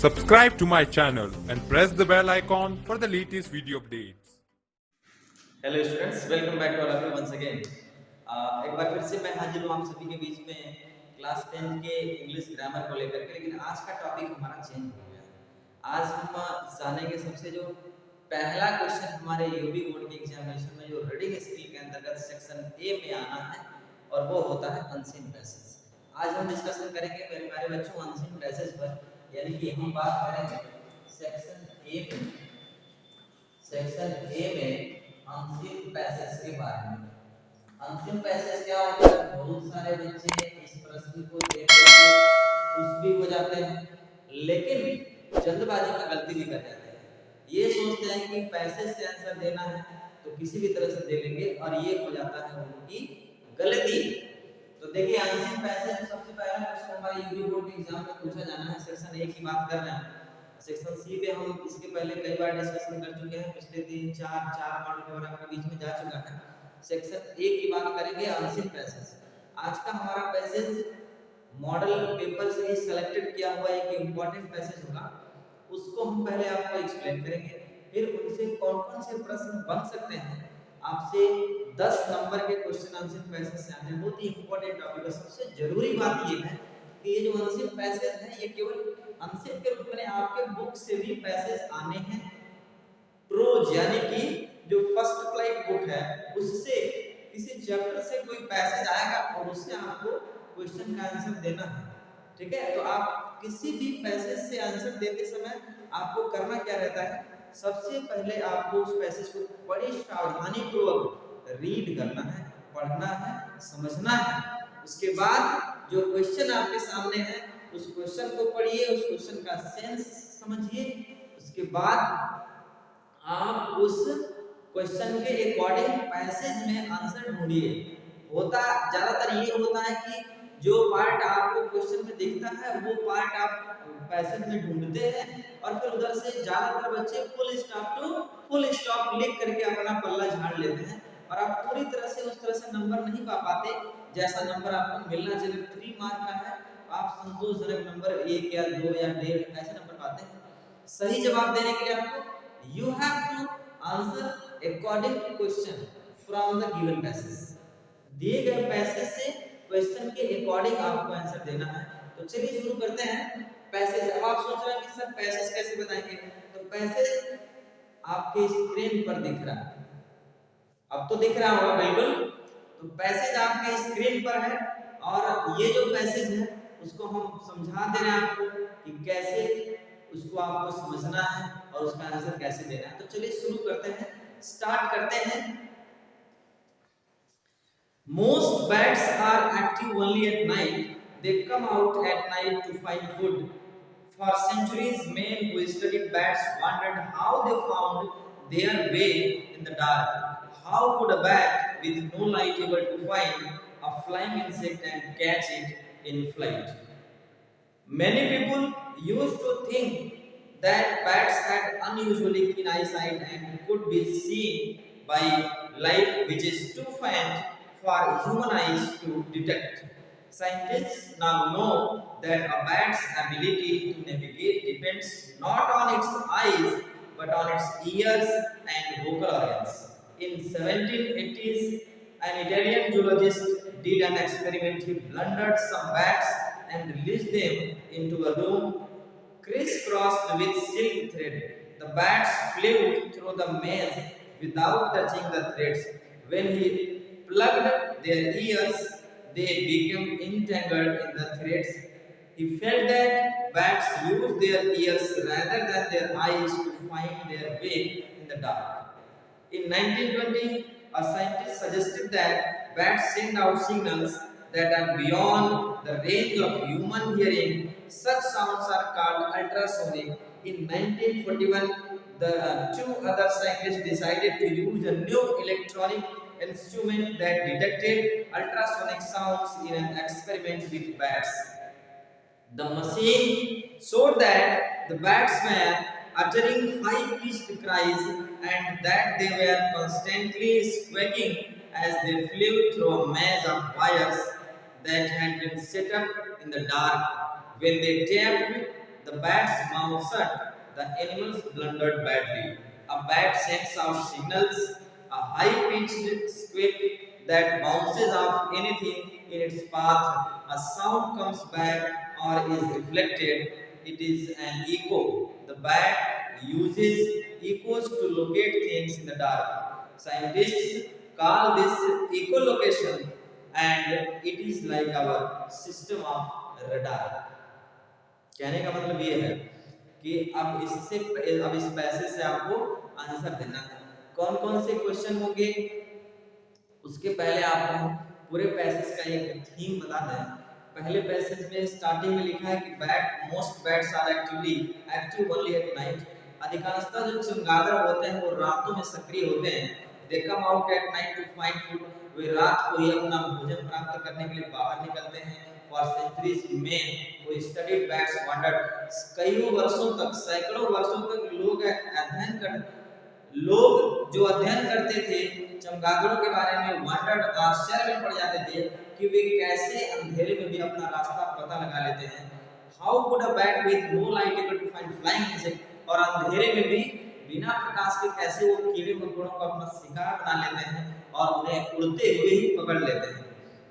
Subscribe to my channel and press the bell icon for the latest video updates. Hello students, welcome back to all of you once again. एक बार फिर से मैं हाजिर हूँ आप सभी के बीच में क्लास 10 के इंग्लिश ग्रामर को लेकर के। लेकिन आज का टॉपिक हमारा चेंज हो गया। आज हम जानेंगे सबसे जो पहला क्वेश्चन हमारे यूपी बोर्ड के एग्जामिनेशन में जो रीडिंग स्किल के अंतर्गत सेक्शन ए में आना है, और वो होता है अनसीन पैसेज। आज हम डिस्कशन करेंगे मेरे प्यारे बच्चों अनसीन पैसेज पर, यानी कि हम बात करेंगे सेक्शन ए में अनसीन पैसेज के बारे में। अनसीन पैसेज क्या होता है? बहुत सारे बच्चे इस प्रश्न को देख के खुश भी हो जाते हैं, लेकिन जल्दबाजी में गलती भी कर जाते हैं। ये सोचते हैं कि पैसेज से आंसर देना है तो किसी भी तरह से दे लेंगे, और ये हो जाता है उनकी गलती। तो देखिए अनसीन पैसेज सबसे पहला क्वेश्चन हमारे यूपी बोर्ड के एग्जाम में पूछा जाना है। सेक्शन ए की बात कर रहे हैं। सेक्शन सी पे हम इसके पहले कई बार डिस्कशन कर चुके हैं, पिछले 3-4 मॉडल पेपर आपके बीच में जा चुका है। सेक्शन ए की बात करेंगे अनसीन पैसेज। आज का हमारा पैसेज मॉडल पेपर से ही सिलेक्टेड किया हुआ एक इंपॉर्टेंट पैसेज होगा, उसको हम पहले आपको एक्सप्लेन करेंगे, फिर उनसे कौन-कौन से प्रश्न बन सकते हैं। आपसे 10 नंबर के क्वेश्चन अनसीन पैसेज से आते हैं। बहुत ही इंपॉर्टेंट टॉपिक है। सबसे जरूरी बात ये है कि ये जो अनसीन पैसेज है ये केवल अनसीन के रूप में आपके बुक से भी पैसेज आने हैं। प्रोज यानी कि जो फर्स्ट फ्लाइट बुक है उससे किसी चैप्टर से कोई पैसेज आएगा और उससे आपको क्वेश्चन का आंसर देना है। ठीक है, तो आप किसी भी पैसेज से आंसर देते समय आपको करना क्या रहता है? सबसे पहले आपको उस पैसेज को बड़ी सावधानी पूर्वक रीड करना है, पढ़ना है, समझना है। उसके बाद जो क्वेश्चन आपके सामने है उस क्वेश्चन को पढ़िए, उस क्वेश्चन का सेंस समझिए। उसके बाद आप उस क्वेश्चन के अकॉर्डिंग पैसेज में आंसर ढूंढिए। होता ज्यादातर ये होता है कि जो पार्ट आपको क्वेश्चन में दिखता है वो पार्ट आप पैसेज में ढूंढते हैं, और फिर उधर से ज्यादातर बच्चे full stop to full stop लिख करके अपना पल्ला झाड़ लेते हैं, और आप पूरी तरह से उस तरह से नंबर नहीं पा पाते जैसा नंबर आपको मिलना चाहिए। 3 मार्क का है, आप संतोषजनक नंबर 1 या 2 या 1.5 ऐसे नंबर पाते हैं। सही जवाब देने के लिए आपको you have to answer according to question from the given passage. दिए गए पैसेज से क्वेश्चन के अकॉर्डिंग आपको आंसर देना है। तो चलिए शुरू करते हैं पैसेज। अब आप सोच रहे हैं कि सर पैसेज कैसे बताएंगे? तो पैसेज आपके स्क्रीन पर दिख रहा है, अब तो दिख रहा होगा बिल्कुल। तो पैसेज आपके स्क्रीन पर है, और ये जो पैसेज है उसको हम समझा दे रहे हैं आपको कि कैसे उसको आपको समझना है और उसका आंसर कैसे देना है। तो चलिए शुरू करते हैं, स्टार्ट करते हैं। Most bats are active only at night. They come out at night to find food. For centuries, men who studied bats wondered how they found their way in the dark. How could a bat with no light able to find a flying insect and catch it in flight? Many people used to think that bats had unusually keen eyesight and could be seen by light which is too faint for human eyes to detect. Scientists now know that a bat's ability to navigate depends not on its eyes but on its ears and vocal organs. In 1780s, an Italian zoologist did an experiment. He blundered some bats and released them into a room crisscrossed with silk thread. The bats flew through the maze without touching the threads. When he plugged their ears, they became entangled in the threads. He felt that bats use their ears rather than their eyes to find their way in the dark. In 1920, a scientist suggested that bats send out signals that are beyond the range of human hearing. Such sounds are called ultrasonic. In 1941, the two other scientists decided to use a new electronic instrument that detected ultrasonic sounds in an experiment with bats. The machine showed that the bats were uttering high-pitched cries and that they were constantly squawking as they flew through a maze of wires that had been set up in the dark. When they tapped the The bat's mouth shut. The animals blundered badly. A bat sends out signals, a high-pitched squeak that bounces off anything in its path. A sound comes back or is reflected. It is an echo. The bat uses echoes to locate things in the dark. Scientists call this echolocation, and it is like our system of radar. कहने का मतलब ये है कि अब इस passage से आपको आंसर देना है। कौन कौन से क्वेश्चन होंगे उसके पहले आपको पूरे पैसेज का एक थीम बता दें। पहले पैसेज में स्टार्टिंग में लिखा है कि most bats are active only at night. अधिकांशतः जो चमगादड़ होते हैं वो रातों में सक्रिय होते हैं। They come out at night to find food. वे रात को ही अपना भोजन प्राप्त करने के लिए बाहर निकलते हैं। For centuries men who studied bats wondered, कईयों वर्षों तक, सैकड़ों वर्षों तक लोग जो अध्ययन करते थे चमगादड़ों के बारे में वंडर्ड, आश्चर्य में पड़ जाते थे कि वे कैसे अंधेरे में भी अपना रास्ता पता लगा लेते हैं। How could a bat with no light able to find flying insect? और अंधेरे में भी बिना प्रकाश के कैसे वो कीड़े मकोड़ों को अपना शिकार बना लेते हैं और उन्हें उड़ते हुए ही पकड़ लेते हैं।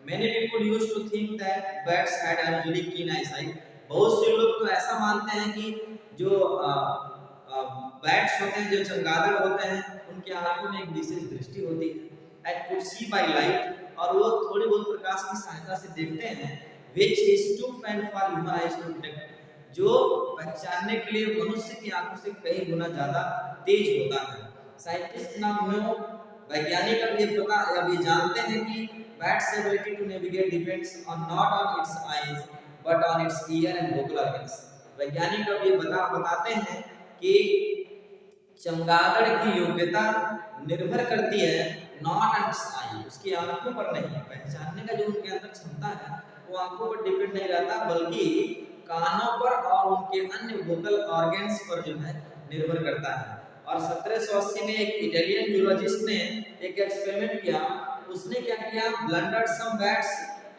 Many people used to think that bats had unusually keen eyesight. बहुत से लोग तो ऐसा मानते हैं कि जो बैट्स होते हैं, जो चमगादड़ होते हैं, उनकी आंखों में एक विशेष दृष्टि होती है। And could see by light, और वो थोड़ी बहुत प्रकाश की सहायता से देखते हैं। Which is too faint for human eyes to detect, जो पहचानने के लिए मनुष्य की आंखों से कई गुना ज्यादा तेज होता है। साइंटिस्ट नाउ नो, वैज्ञानिक अब ये जानते हैं कि Bat's ability to navigate depends not on its eyes but on its ear and vocal organs. वैज्ञानिक अब ये बताते हैं कि चमगादड़ की योग्यता निर्भर करती है नॉट ऑन इट्स आई, उसकी आंखों पर नहीं। पहचानने का जो उनके अंदर क्षमता है वो आंखों पर डिपेंड नहीं रहता, बल्कि कानों पर और उनके अन्य वोकल ऑर्गन्स पर जो है निर्भर करता है। और 1780 में एक इटालियन जूलॉजिस्ट ने एक एक्सपेरिमेंट किया। उसने क्या किया, blundered some bats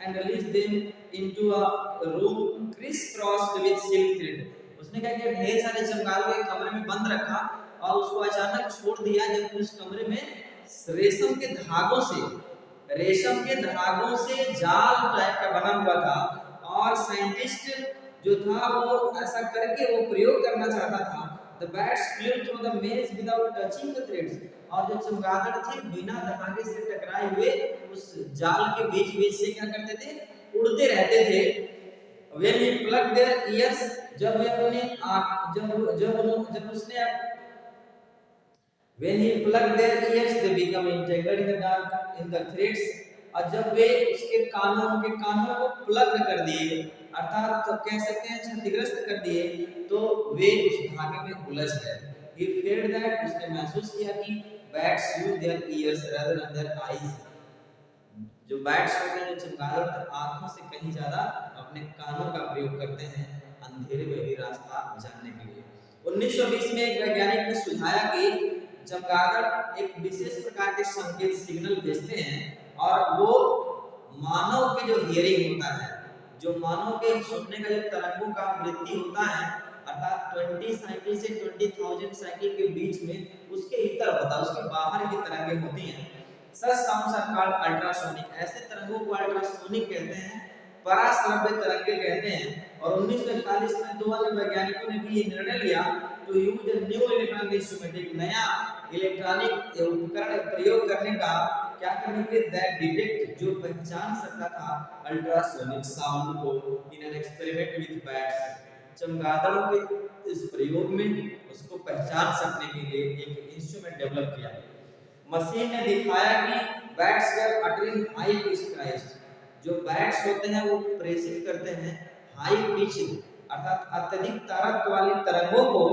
and release them into a room criss crossed with silk thread. उसने क्या किया, ढेर सारे चमगादड़ों को एक कमरे में बंद रखा और उसको अचानक छोड़ दिया, जब उस कमरे में रेशम के धागों से जाल टाइप का बना हुआ था। और साइंटिस्ट जो था वो ऐसा करके वो प्रयोग करना चाहता था। The bats flew through the maze without touching the threads. और जो चमगादड़ थे बिना धागे से टकराए हुए उस जाल के बीच से क्या करते थे, उड़ते रहते थे। When he plucked their ears, When he plucked their ears, they become entangled in the dark in the threads. और जब वे उसके कानों को प्लग कर दिए, अर्थात तो कह सकते हैं क्षतिग्रस्त कर दिए, तो वे उस धागे में उलझ गए। He felt that, उसने महसूस किया कि bats use their ears rather than their eyes. जो बैट्स होते हैं, जो चमगादड़ आंखों से कहीं ज्यादा अपने कानों का प्रयोग करते हैं अंधेरे में भी रास्ता जानने के लिए। 1920 में एक वैज्ञानिक ने सुझाया कि चमगादड़ एक विशेष प्रकार के संकेत सिग्नल भेजते हैं और वो मानव के जो हियरिंग होता है, जो मानव के सुनने का जो तरंगों का आवृत्ति होता है, अर्थात 20 साइकिल से 20,000 साइकिल के बीच में उसके इतर होता है, उसके बाहर की तरंगें होती हैं। Such sounds are called ultrasonic. ऐसे तरंगों को अल्ट्रासोनिक कहते हैं, पराश्रव्य तरंगे कहते हैं। और 1941 में दो अन्य वैज्ञानिकों ने भी ये निर्णय लिया तो use a new electronic instrument, एक नया इलेक्ट्रॉनिक उपकरण प्रयोग करने का, क्या करने के लिए, दैट डिटेक्ट, जो पहचान सकता था अल्ट्रासोनिक साउंड को in an experiment with bats. चमगादड़ों के इस प्रयोग में उसको पहचान सकने के लिए एक इंस्ट्रूमेंट डेवलप किया। मशीन ने दिखाया कि बैट्स वर अटरिंग हाई पिच्ड क्राइज, जो बैट्स होते हैं वो प्रेषित करते हैं हाई पिच अर्थात अत्यधिक तारत्व वाली तरंगों को,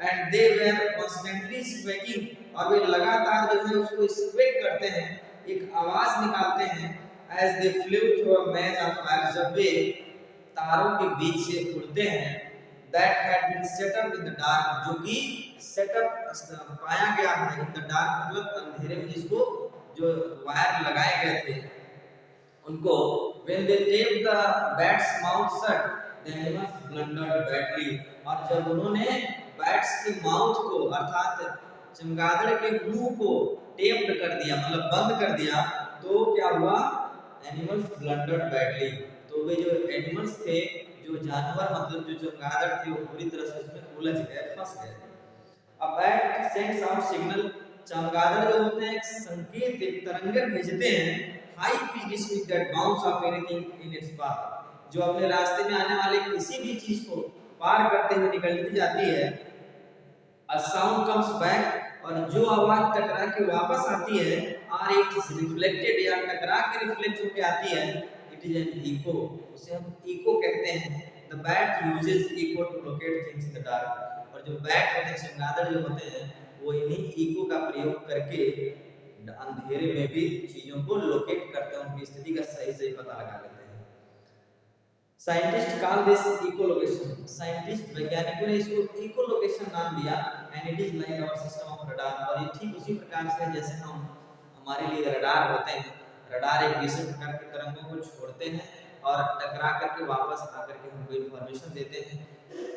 एंड दे वर कॉन्स्टेंटली स्क्वेकिंग, और वे लगातार जो है उसको स्क्वेक करते हैं, एक आवाज निकालते हैं, as they flew through a maze of fire, जब वे तारों के बीच से उड़ते हैं। That had been set up in the dark, जो कि सेटअप पाया गया है इन द डार्क, मतलब अंधेरे में, जिसको जो वायर लगाए गए थे उनको। When they taped the bat's mouth shut, the animals blundered badly, और जब उन्होंने बैट्स के माउथ को अर्थात चमगादड़ के मुंह को टेप्ड कर दिया, मतलब बंद कर दिया, तो क्या हुआ, एनिमल्स ब्लंडर्ड बैडली। तो वे जो एनिमल्स थे, जो जानवर मतलब जो चमगादड़ थे, वो पूरी तरह से उसमें उलझ गए, फंस गए। अब बैट सेंड्स आउट सिग्नल, चमगादड़ जो होते हैं एक संकेत, एक तरंगें भेजते हैं, high pitch speed that bounce off anything in its path, जो अपने रास्ते में आने वाले किसी भी चीज को पार करते हुए निकलती जाती है। अ साउंड कम्स बैक, और जो आवाज टकरा के वापस आती है, आर इट इज रिफ्लेक्टेड, या टकरा के रिफ्लेक्ट होकर आती है, इट इज एन इको, उसे हम इको कहते हैं। The bat uses echo to locate things in the dark, और जो बैट होते हैं, चमगादड़ जो होते हैं, वो इन्हीं इको का प्रयोग करके अंधेरे में भी चीजों को लोकेट करते हैं, उनकी स्थिति का सही सही पता लगा लेते हैं। Scientist call this echolocation, scientist वैज्ञानिकों ने इसको इकोलोकेशन नाम दिया, and it is like our system of radar, और ये ठीक उसी प्रकार से जैसे हमारे लिए रडार होते हैं। रडार एक विशेष प्रकार की तरंगों को छोड़ते हैं और टकरा करके वापस आकर के हमको इंफॉर्मेशन देते हैं।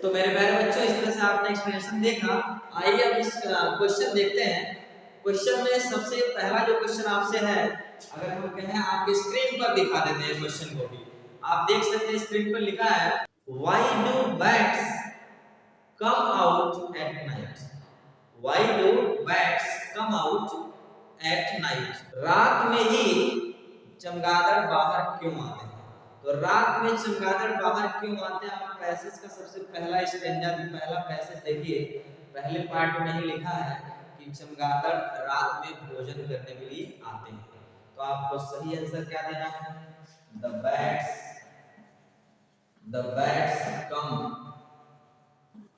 तो मेरे प्यारे बच्चों, इस तरह से आपने एक्सप्लेनेशन देखा। आइए अब इस क्वेश्चन देखते हैं। क्वेश्चन में सबसे पहला जो क्वेश्चन आपसे है, अगर हम कहें आपके स्क्रीन पर दिखा देते हैं क्वेश्चन को भी, आप देख सकते हैं स्क्रीन पर लिखा है, why do bats come out at night, why do bats come out at night, रात में ही चमगादड़ बाहर क्यों आते हैं। तो रात में चमगादड़ बाहर क्यों आते हैं, आप पैसेज का सबसे पहला स्टैंजा, पहला पैसेज देखिए, पहले पार्ट में ही लिखा है कि चमगादड़ रात में भोजन करने के लिए आते हैं। तो आपको सही आंसर क्या देना है, the bats come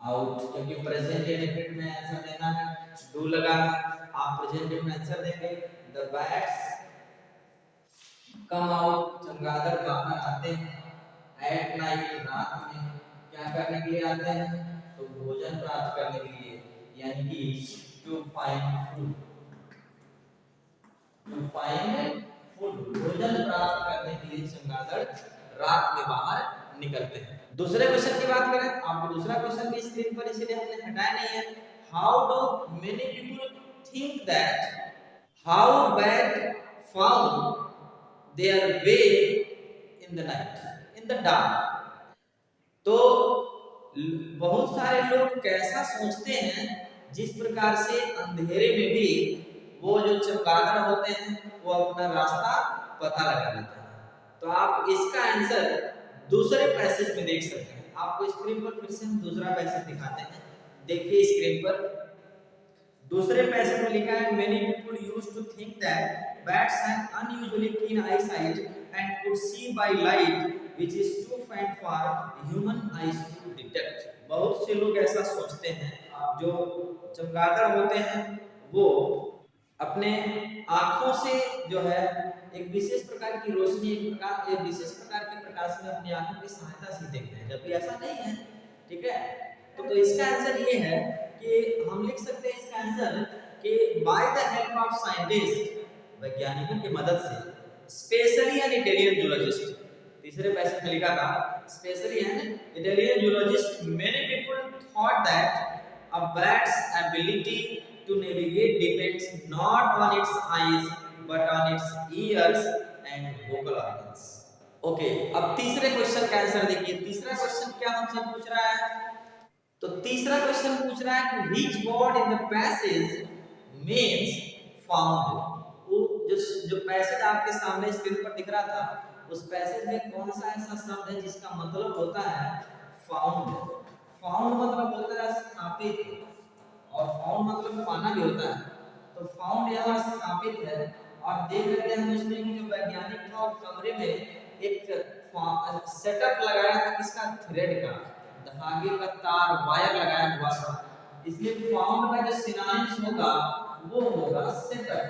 out, क्योंकि प्रेजेंट इंडेफिनिट में आंसर देना है, डू लगा, आप प्रेजेंट में आंसर देंगे, the bats come out, चमगादड़ बाहर आते हैं, at night, रात में, क्या करने के लिए आते हैं, तो भोजन प्राप्त करने के लिए, यानी कि to find food, भोजन प्राप्त करने के लिए चमगादड़ रात में बाहर निकलते हैं। दूसरे क्वेश्चन की बात करें, आपको दूसरा क्वेश्चन भी स्क्रीन पर इसलिए हमने हटाया नहीं है। How do many people think that how bat found their way in the night, in the dark. तो बहुत सारे लोग कैसा सोचते हैं, जिस प्रकार से अंधेरे में भी वो जो चमगादड़ होते हैं वो अपना रास्ता पता लगा लेते हैं। तो आप इसका आंसर दूसरे पैसेज में देख सकते हैं। आपको स्क्रीन पर फिर से हम दूसरा पैसेज दिखाते हैं, देखिए स्क्रीन पर। दूसरे पैसेज में लिखा है, many people used to think that bats have unusually keen eyesight and could see by light which is too faint for human eyes to detect. बहुत से लोग ऐसा सोचते हैं, जो चमगादड़ होते हैं वो अपने आंखों से जो है एक विशेष प्रकार की रोशनी, एक विशेष प्रकार के प्रकाश में अपनी आंखों की सहायता से देखते हैं, जबकि ऐसा नहीं है, ठीक है। तो इसका आंसर ये है कि हम लिख सकते हैं इसका आंसर कि by the help of scientist, वैज्ञानिकों की मदद से, स्पेशली एन इटालियन जूलॉजिस्ट, तीसरे पैसेज में लिखा था, specially an Italian zoologist, many people thought that a bat's ability to navigate depends not on its eyes but on its ears and vocal organs. Okay, अब तीसरे question का answer देखिए। तीसरा question क्या हमसे पूछ रहा है, तो तीसरा क्वेश्चन पूछ रहा है कि which word in the passage means found। वो जो पैसेज आपके सामने स्क्रीन पर दिख रहा था, उस पैसेज में कौन सा ऐसा शब्द है जिसका मतलब होता है फाउंड। फाउंड मतलब होता है स्थापित, और फाउंड मतलब पाना भी होता है। तो फाउंड यहाँ स्थापित है, और देख रहे थे हम उसमें कि जो वैज्ञानिक था और कमरे में एक सेटअप लगाया था, किसका, थ्रेड का, धागे का तार, वायर लगाया हुआ था। इसलिए फाउंड का जो सिनोनिम्स होगा वो होगा सेटअप।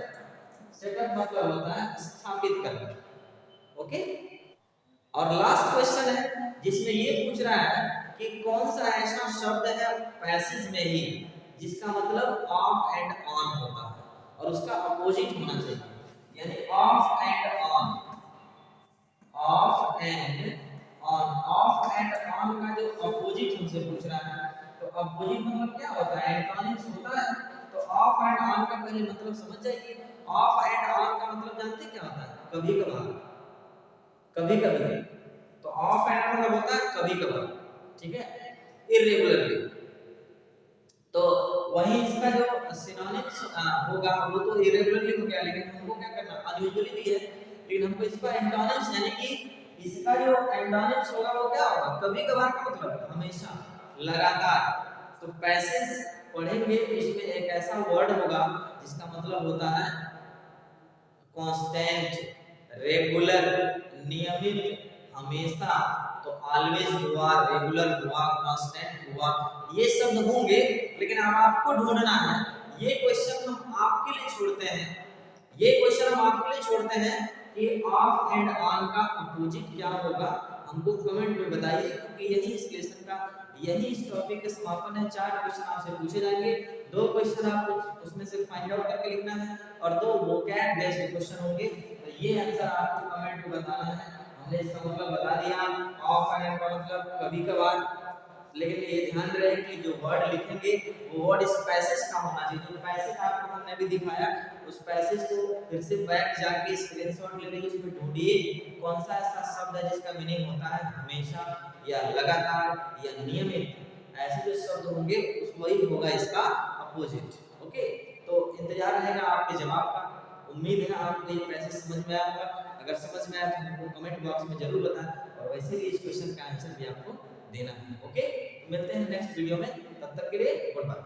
सेटअप मतलब होता है स्थापित करना। ओके, और लास्ट क्वेश्चन है जिसमें ये पूछ रहा है कि कौन सा ऐसा शब्द है पैसेज में ही जिसका मतलब ऑफ एंड ऑन होता है और उसका अपोजिट होना चाहिए, यानी of and on, of and on. Of and on का जो अपोजिट हमसे पूछ रहा है, तो अपोजिट मतलब क्या होता है, एंटोनिम्स होता है। तो ऑफ एंड ऑन का पहले मतलब समझ जाइए। ऑफ एंड ऑन का मतलब जानते क्या होता है, कभी कभार, कभी कभी। तो ऑफ एंड ऑन मतलब होता है कभी कभार, ठीक है, इरेगुलरली। तो वही इसका जो सिनोनिम्स होगा वो तो इरेगुलरली हो गया, लेकिन हमको क्या करना, अनयूजुअली भी है, लेकिन हमको इसका एंटोनिम्स यानी कि इसका जो एंटोनिम्स होगा वो क्या होगा, कभी कभार का मतलब हमेशा, लगातार। तो पैसेज पढ़ेंगे, इसमें एक ऐसा वर्ड होगा जिसका मतलब होता है कांस्टेंट, रेगुलर, नियमित, हमेशा। तो ऑलवेज हुआ, रेगुलर हुआ, कांस्टेंट हुआ, ये शब्द होंगे। लेकिन अब आपको ढूंढना है, ये क्वेश्चन हम आपके लिए छोड़ते हैं, ये क्वेश्चन हम आपके लिए छोड़ते हैं कि ऑफ एंड ऑन का अपोजिट क्या होगा, हमको कमेंट में बताइए, क्योंकि यही इस लेसन का, यही इस टॉपिक का समापन है। 4 क्वेश्चन आपसे पूछे जाएंगे, 2 क्वेश्चन आपको उसमें से फाइंड आउट करके लिखना है और 2 वोकैब बेस्ड क्वेश्चन होंगे। तो ये आंसर आपको कमेंट में बताना है। हमने इसका मतलब बता दिया, ऑफ एंड का मतलब कभी कभार। लेकिन ये ध्यान रहे कि जो वर्ड लिखेंगे वो वर्ड इस पैसेज का होना चाहिए। जो पैसेज आपको हमने भी दिखाया, उस पैसेज को फिर से बैक जाके स्क्रीनशॉट ले लीजिए, उसमें ढूंढिए कौन सा ऐसा शब्द है जिसका मीनिंग होता है हमेशा या लगातार या नियमित। ऐसे जो शब्द होंगे उस वही होगा इसका अपोजिट। ओके, तो इंतजार रहेगा आपके जवाब का। उम्मीद है आपको ये पैसेज समझ में आया होगा। अगर समझ में आया तो हमको कमेंट बॉक्स में जरूर बताएं, और वैसे भी इस क्वेश्चन का आंसर भी आपको देना है। ओके, मिलते हैं नेक्स्ट वीडियो में, तब तक के लिए गुड बाय।